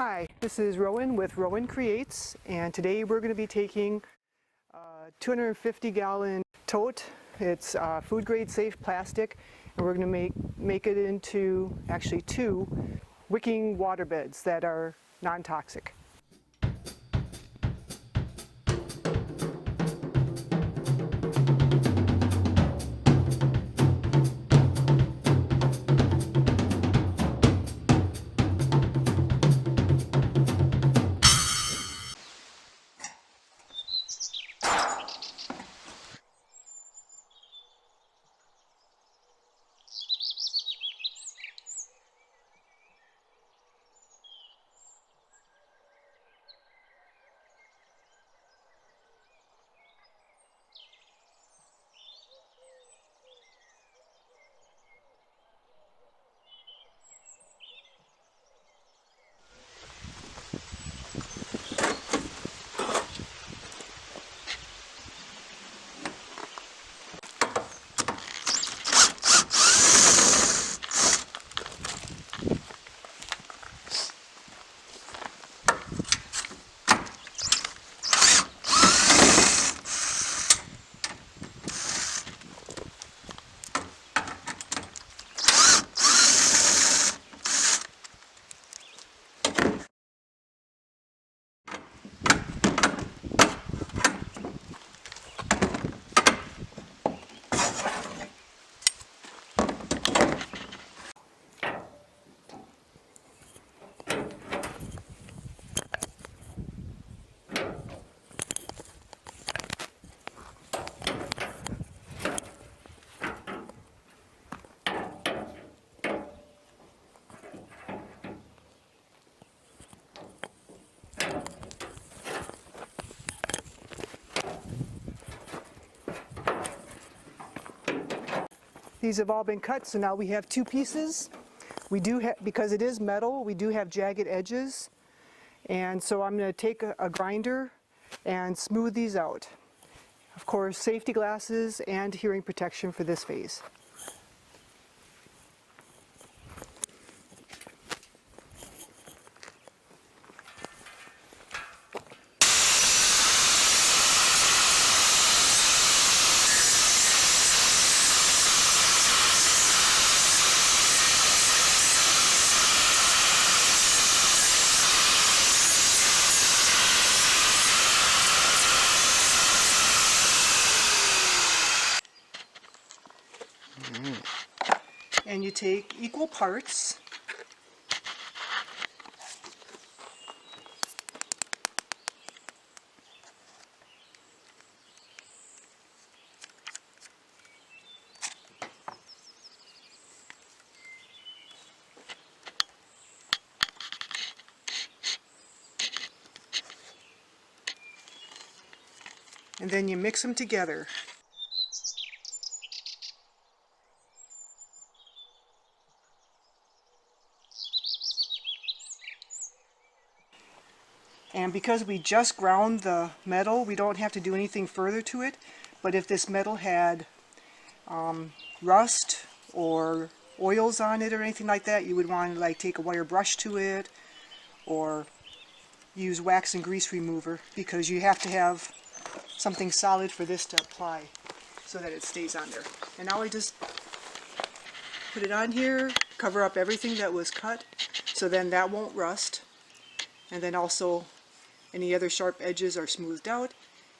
Hi, this is Rowan with Rowan Creates, and today we're going to be taking a 250-gallon tote. It's food grade safe plastic, and we're going to make it into actually 2 wicking water beds that are non-toxic. These have all been cut, so now we have 2 pieces. We do have, because it is metal, we do have jagged edges. And so I'm going to take a grinder and smooth these out. Of course, safety glasses and hearing protection for this phase. And you take equal parts. And then you mix them together. And because we just ground the metal, we don't have to do anything further to it. But if this metal had rust or oils on it or anything like that, you would want to take a wire brush to it or use wax and grease remover, because you have to have something solid for this to apply so that it stays on there. And now I just put it on here, cover up everything that was cut, so then that won't rust. And then also any other sharp edges are smoothed out.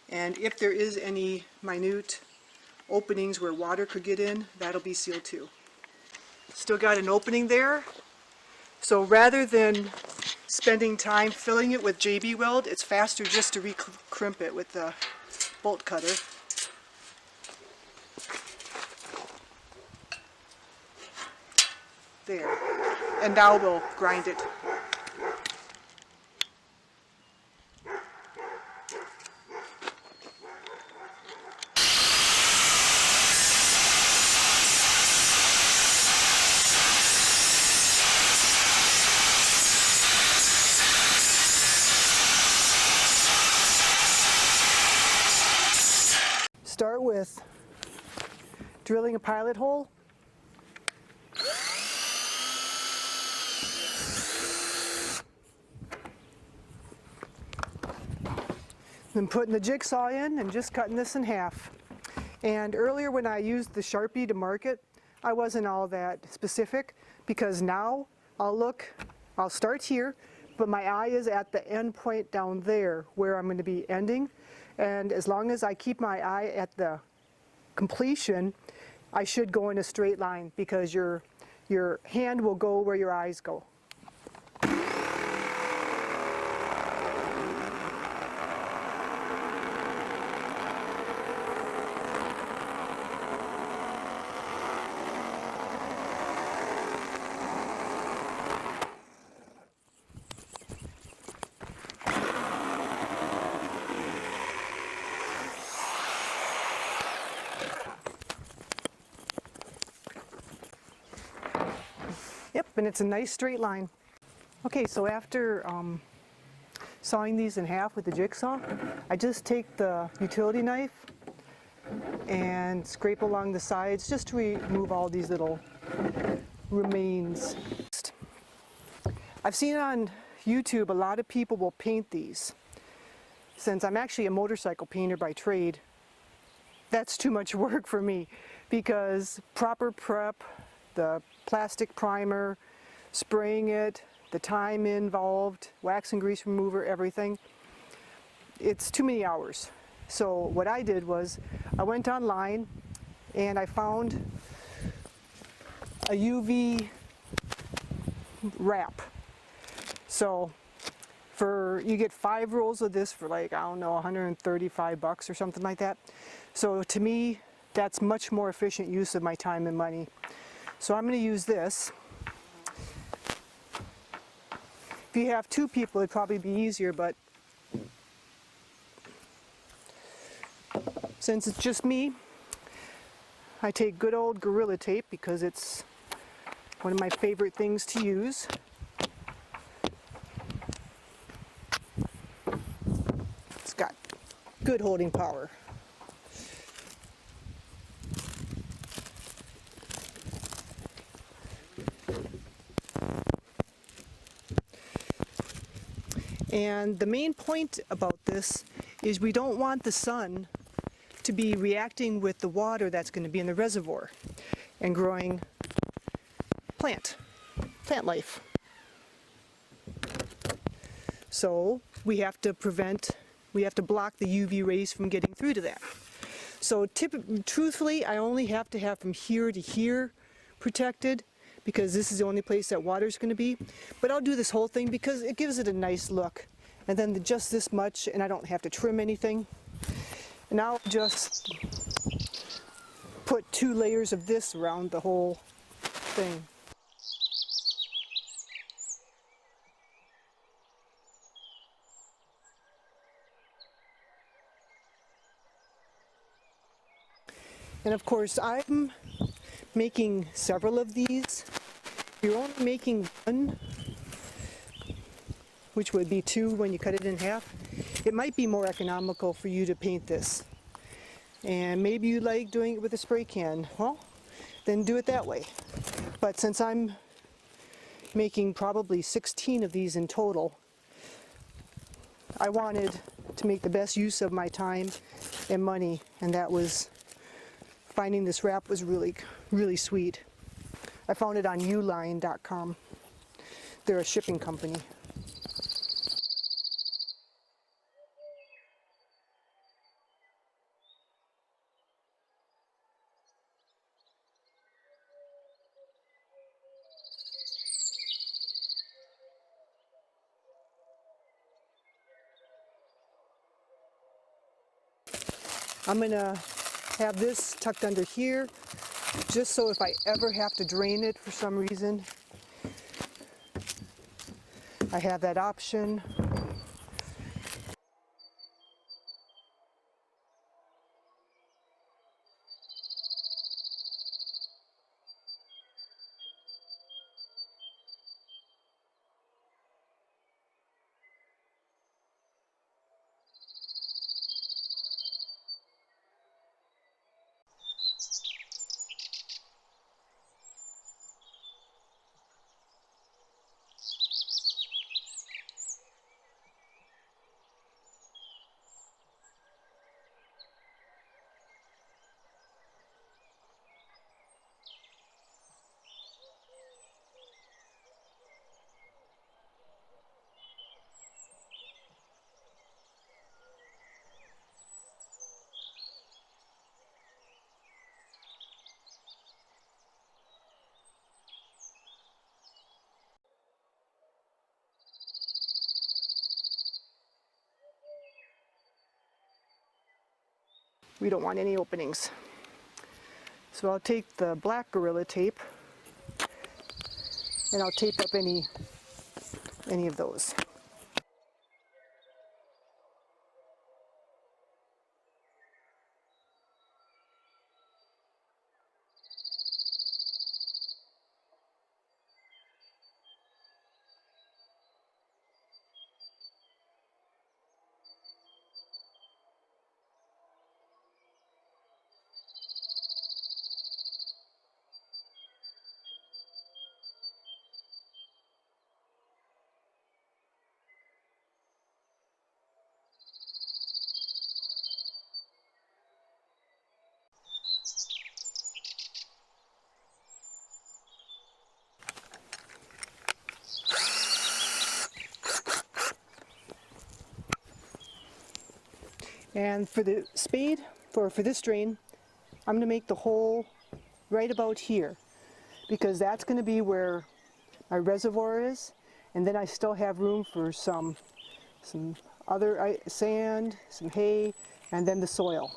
And if there is any minute openings where water could get in, that'll be sealed too. Still got an opening there. So rather than spending time filling it with JB Weld, it's faster just to re-crimp it with the bolt cutter. There. And now we'll grind it. Start with drilling a pilot hole. Then putting the jigsaw in and just cutting this in half. And earlier when I used the Sharpie to mark it, I wasn't all that specific, because now I'll start here, but my eye is at the end point down there where I'm going to be ending. And as long as I keep my eye at the completion, I should go in a straight line, because your hand will go where your eyes go. Yep, and it's a nice straight line. Okay, so after sawing these in half with the jigsaw, I just take the utility knife and scrape along the sides just to remove all these little remains. I've seen on YouTube a lot of people will paint these. Since I'm actually a motorcycle painter by trade, that's too much work for me, because proper prep, the plastic primer, spraying it, the time involved, wax and grease remover, everything, it's too many hours. So what I did was I went online and I found a UV wrap. So you get 5 rolls of this for like, I don't know, 135 bucks or something like that. So to me, that's much more efficient use of my time and money. So I'm going to use this. If you have 2 people, it'd probably be easier, but since it's just me, I take good old Gorilla Tape, because it's one of my favorite things to use. It's got good holding power. And the main point about this is we don't want the sun to be reacting with the water that's going to be in the reservoir and growing plant life. So we have to block the UV rays from getting through to that. So truthfully, I only have to have from here to here protected, because this is the only place that water's going to be. But I'll do this whole thing because it gives it a nice look. And then just this much, and I don't have to trim anything. And I'll just put 2 layers of this around the whole thing. And of course, I'm making several of these. If you're only making one, which would be 2 when you cut it in half, it might be more economical for you to paint this. And maybe you like doing it with a spray can. Well, then do it that way. But since I'm making probably 16 of these in total, I wanted to make the best use of my time and money, and that was finding this wrap was really, really sweet. I found it on uline.com. They're a shipping company. I'm going to have this tucked under here, just so if I ever have to drain it for some reason, I have that option. We don't want any openings. So I'll take the black Gorilla Tape and I'll tape up any of those. And for the spade, for this drain, I'm going to make the hole right about here, because that's going to be where my reservoir is, and then I still have room for some other sand, some hay, and then the soil.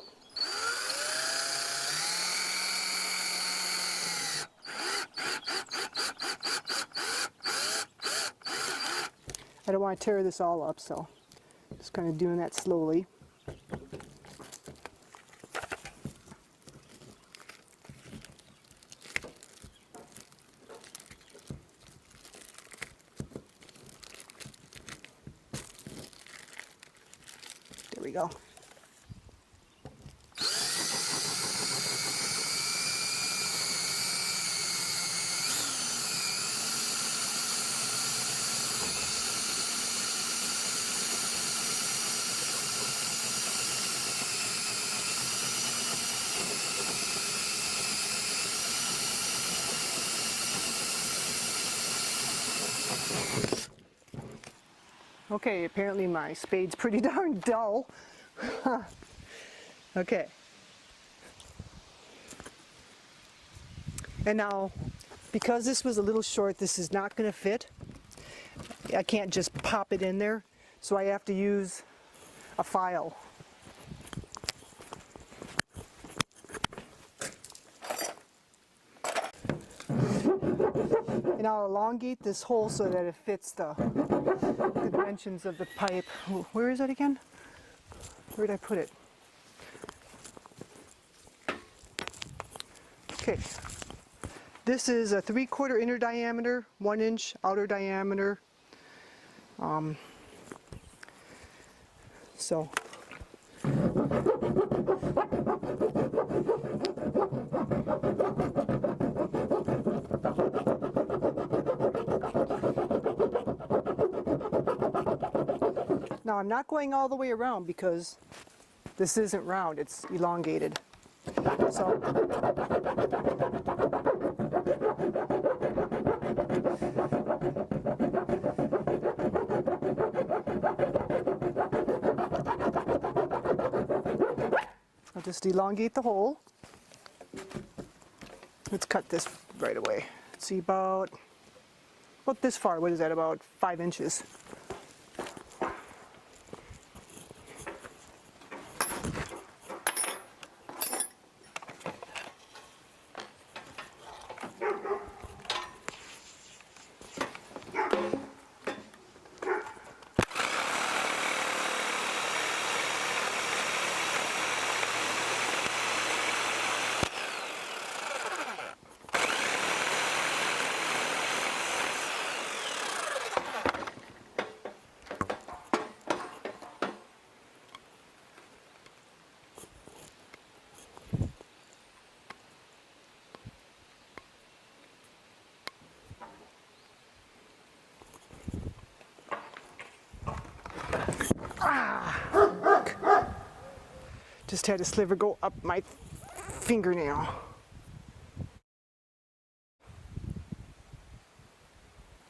I don't want to tear this all up, so just kind of doing that slowly. There we go. Okay, apparently my spade's pretty darn dull. Okay. And now, because this was a little short, this is not going to fit. I can't just pop it in there, so I have to use a file. And I'll elongate this hole so that it fits the dimensions of the pipe. Where is it again? Where did I put it? Okay. This is a 3/4 inner diameter, 1 inch outer diameter. So now I'm not going all the way around because this isn't round, it's elongated. So I'll just elongate the hole. Let's cut this right away. Let's see, about this far. What is that, about 5 inches? Just had a sliver go up my fingernail.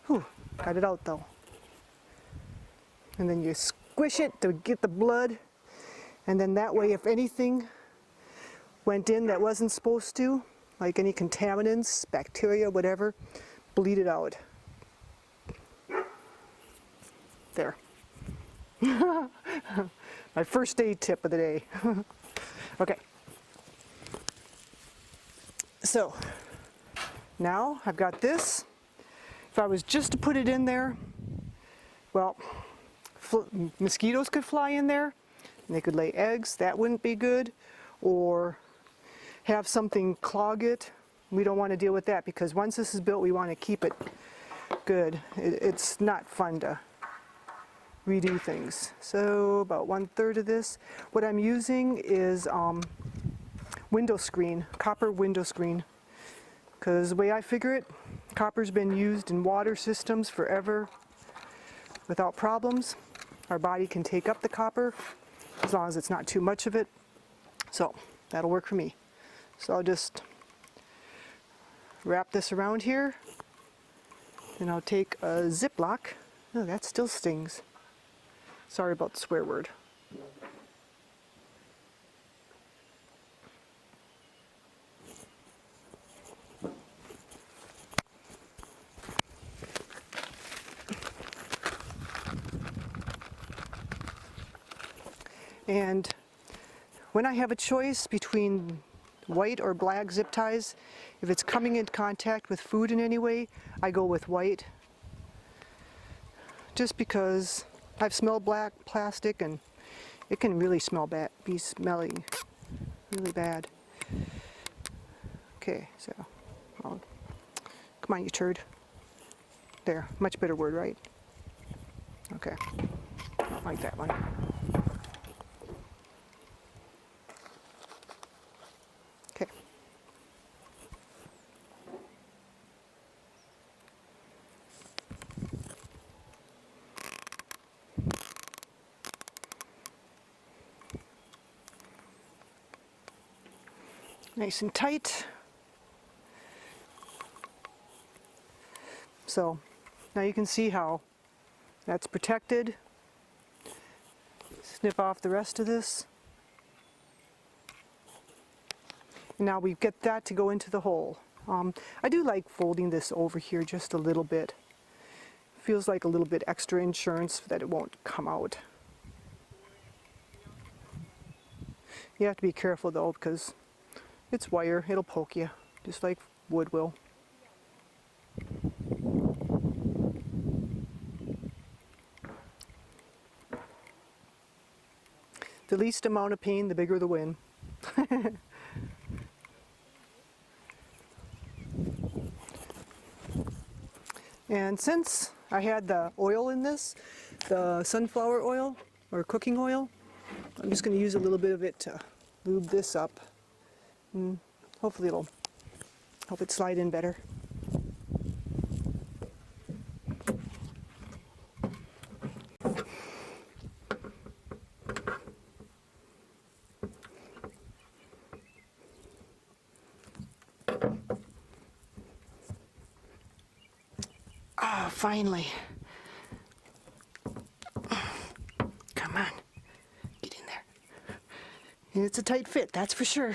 Whew, got it out though. And then you squish it to get the blood, and then that way if anything went in that wasn't supposed to, like any contaminants, bacteria, whatever, bleed it out. There. My first aid tip of the day. Okay. So now I've got this. If I was just to put it in there, well, mosquitoes could fly in there and they could lay eggs. That wouldn't be good. Or have something clog it. We don't want to deal with that because once this is built, we want to keep it good. It's not fun to redo things. So about 1/3 of this. What I'm using is window screen, copper window screen. Because the way I figure it, copper's been used in water systems forever without problems. Our body can take up the copper as long as it's not too much of it. So that'll work for me. So I'll just wrap this around here, and I'll take a Ziploc. Oh, that still stings. Sorry about the swear word. And when I have a choice between white or black zip ties, if it's coming in contact with food in any way, I go with white. Just because I've smelled black plastic and it can really smell bad, be smelling really bad. Okay, so come on, you turd. There, much better word, right? Okay, I don't like that one. Okay. Nice and tight. So now you can see how that's protected. Snip off the rest of this. And now we get that to go into the hole. I do like folding this over here just a little bit. Feels like a little bit extra insurance that it won't come out. You have to be careful though because it's wire, it'll poke you, just like wood will. The least amount of pain, the bigger the win. And since I had the oil in this, the sunflower oil or cooking oil, I'm just going to use a little bit of it to lube this up. And hopefully it'll help it slide in better. Ah, finally. Come on, get in there. And it's a tight fit, that's for sure.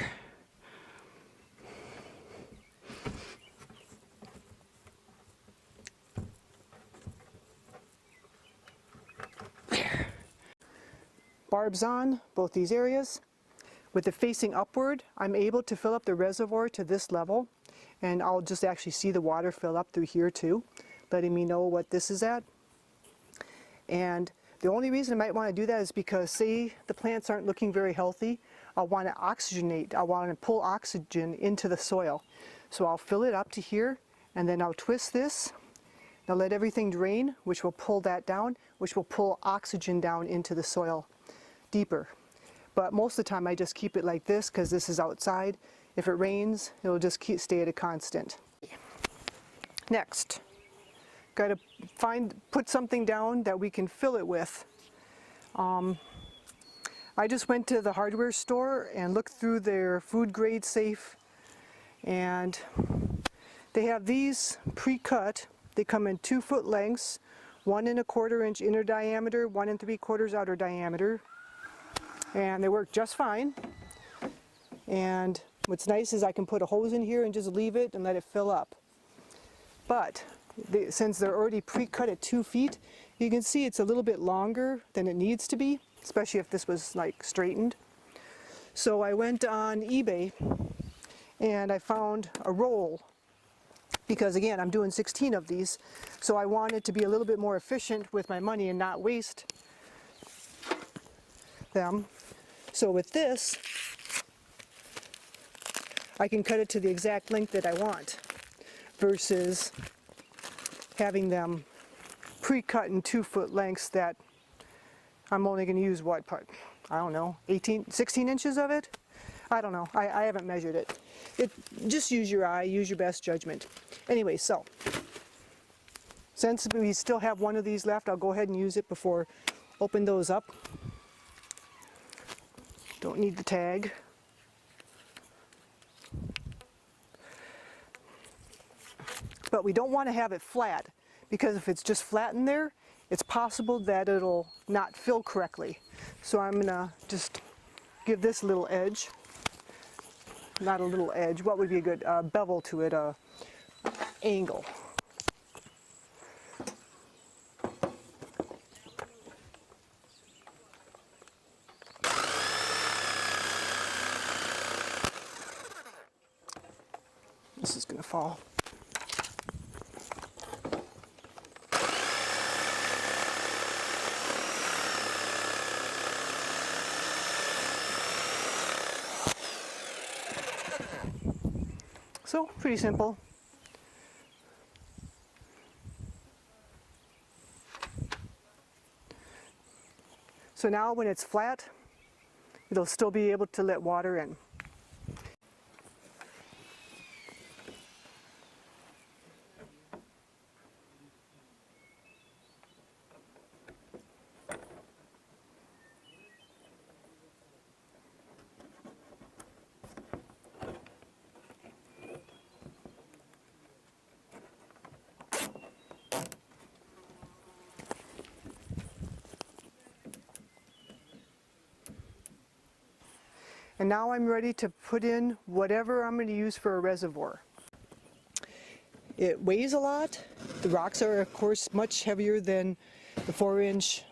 There. Barbs on both these areas. With it facing upward, I'm able to fill up the reservoir to this level, and I'll just actually see the water fill up through here too, letting me know what this is at. And the only reason I might want to do that is because say the plants aren't looking very healthy, I'll want to oxygenate, I want to pull oxygen into the soil. So I'll fill it up to here and then I'll twist this. Now let everything drain, which will pull that down, which will pull oxygen down into the soil deeper. But most of the time I just keep it like this because this is outside. If it rains, it'll just stay at a constant. Next. Got to put something down that we can fill it with. I just went to the hardware store and looked through their food grade safe, and they have these pre-cut. They come in 2-foot lengths, 1 1/4 inch inner diameter, 1 3/4 outer diameter, and they work just fine. And what's nice is I can put a hose in here and just leave it and let it fill up. But since they're already pre-cut at 2 feet, you can see it's a little bit longer than it needs to be, especially if this was like straightened. So I went on eBay and I found a roll, because again, I'm doing 16 of these, so I wanted to be a little bit more efficient with my money and not waste them. So with this, I can cut it to the exact length that I want versus having them pre-cut in 2-foot lengths that I'm only going to use what part? I don't know, 16 inches of it? I don't know, I haven't measured it. Just use your eye, use your best judgment. Anyway, so since we still have one of these left, I'll go ahead and use it before open those up. Don't need the tag. But we don't want to have it flat, because if it's just flat in there, it's possible that it'll not fill correctly. So I'm gonna just give this a little edge. Not a little edge, what would be a good bevel to it, angle. This is gonna fall. So, pretty simple. So now when it's flat, it'll still be able to let water in. And now I'm ready to put in whatever I'm going to use for a reservoir. It weighs a lot. The rocks are, of course, much heavier than the 4-inch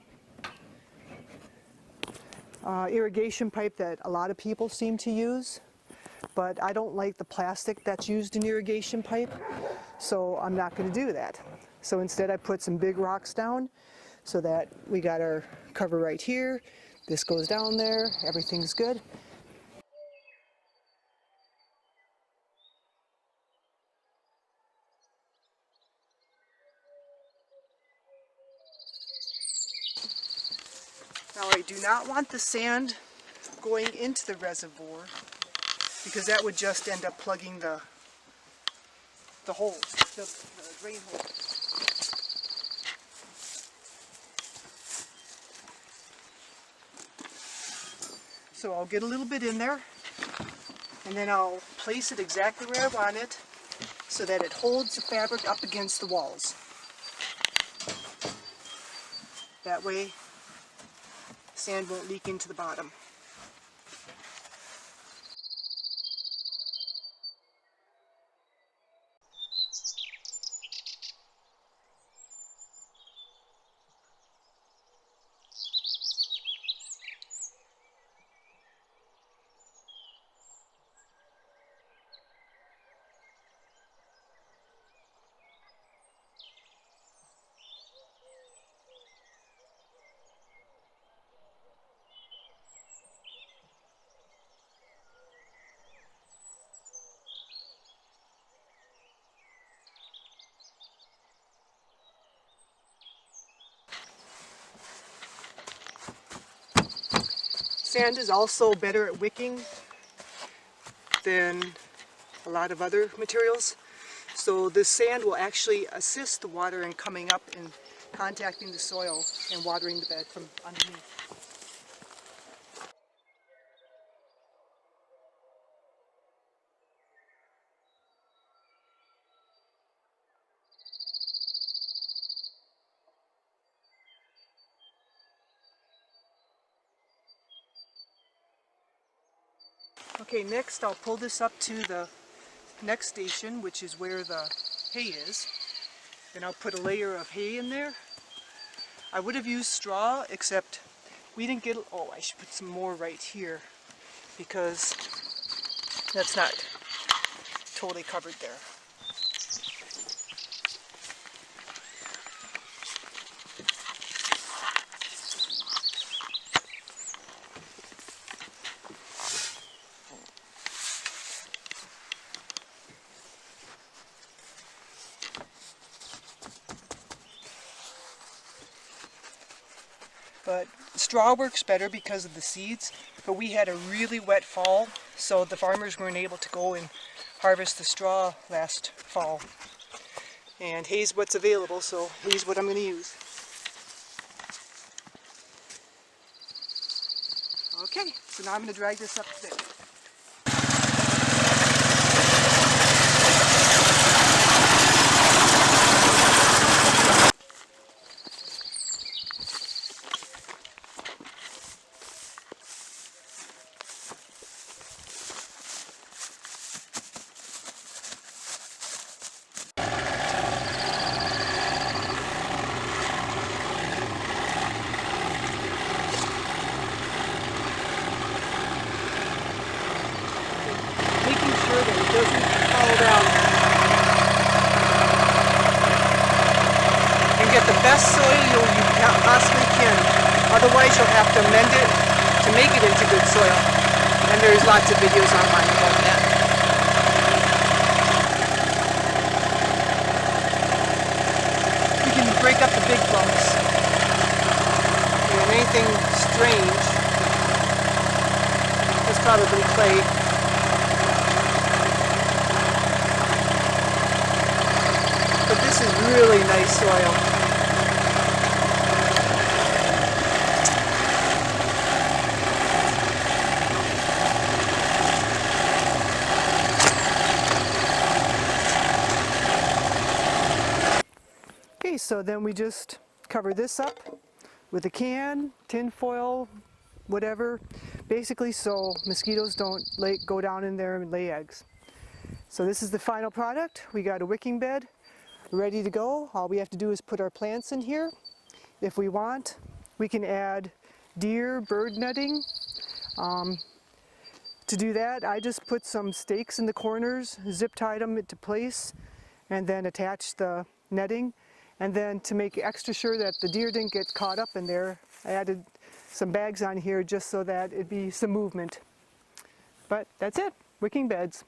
irrigation pipe that a lot of people seem to use. But I don't like the plastic that's used in irrigation pipe, so I'm not going to do that. So instead I put some big rocks down so that we got our cover right here. This goes down there, everything's good. Now I do not want the sand going into the reservoir, because that would just end up plugging the hole, the drain hole. So I'll get a little bit in there, and then I'll place it exactly where I want it so that it holds the fabric up against the walls. That way sand won't leak into the bottom. Sand is also better at wicking than a lot of other materials. So this sand will actually assist the water in coming up and contacting the soil and watering the bed from underneath. Okay, next I'll pull this up to the next station, which is where the hay is. Then I'll put a layer of hay in there. I would have used straw, except we didn't get, oh, I should put some more right here. because that's not totally covered there. But straw works better because of the seeds, but we had a really wet fall, so the farmers weren't able to go and harvest the straw last fall. And hay's what's available, so hay's what I'm going to use. Okay, so now I'm going to drag this up to there. Making sure that it doesn't fall down. And get the best soil you possibly can. Otherwise you'll have to amend it to make it into good soil. And there's lots of videos online about that. You can break up the big lumps. And anything strange is probably clay. But this is really nice soil. Okay, so then we just cover this up with a can, tin foil, whatever, basically so mosquitoes don't go down in there and lay eggs. So this is the final product. We got a wicking bed ready to go. All we have to do is put our plants in here. If we want, we can add deer, bird netting. To do that, I just put some stakes in the corners, zip tied them into place, and then attached the netting. And then to make extra sure that the deer didn't get caught up in there, I added some bags on here just so that it'd be some movement. But that's it, wicking beds.